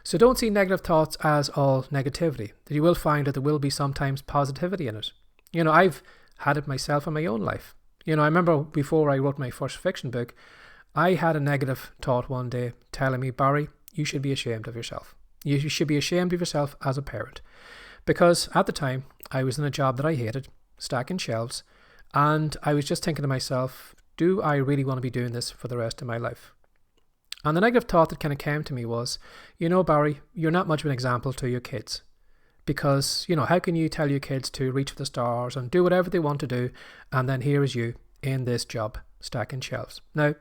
So don't see negative thoughts as all negativity. You will find that there will be sometimes positivity in it. I've had it myself in my own life. I remember before I wrote my first fiction book, I had a negative thought one day telling me, Barry, you should be ashamed of yourself. You should be ashamed of yourself as a parent. Because at the time, I was in a job that I hated, stacking shelves, and I was just thinking to myself, do I really want to be doing this for the rest of my life? And the negative thought that kind of came to me was, Barry, you're not much of an example to your kids. Because, how can you tell your kids to reach for the stars and do whatever they want to do, and then here is you in this job, stacking shelves. Now,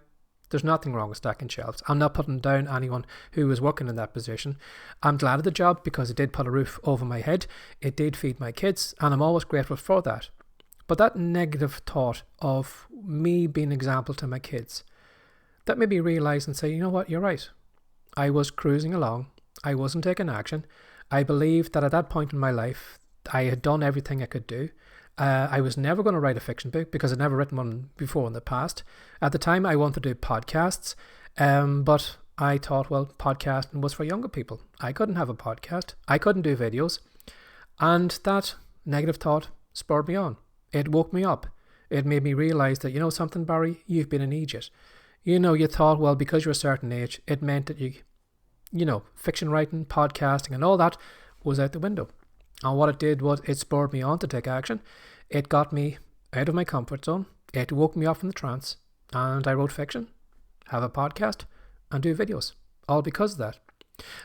there's nothing wrong with stacking shelves. I'm not putting down anyone who was working in that position. I'm glad of the job because it did put a roof over my head. It did feed my kids, and I'm always grateful for that. But that negative thought of me being an example to my kids, that made me realise and say, you know what, you're right. I was cruising along. I wasn't taking action. I believed that at that point in my life, I had done everything I could do. I was never going to write a fiction book because I'd never written one before in the past. At the time, I wanted to do podcasts, but I thought, well, podcasting was for younger people. I couldn't have a podcast. I couldn't do videos. And that negative thought spurred me on. It woke me up. It made me realise that, something, Barry, you've been an idiot. You thought, well, because you're a certain age, it meant that fiction writing, podcasting and all that was out the window. And what it did was it spurred me on to take action. It got me out of my comfort zone. It woke me up from the trance. And I wrote fiction, have a podcast and do videos. All because of that.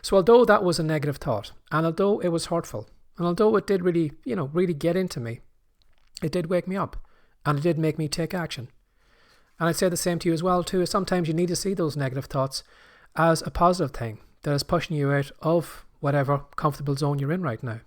So although that was a negative thought, and although it was hurtful, and although it did really, really get into me, it did wake me up. And it did make me take action. And I'd say the same to you as well too. Sometimes you need to see those negative thoughts as a positive thing that is pushing you out of whatever comfortable zone you're in right now.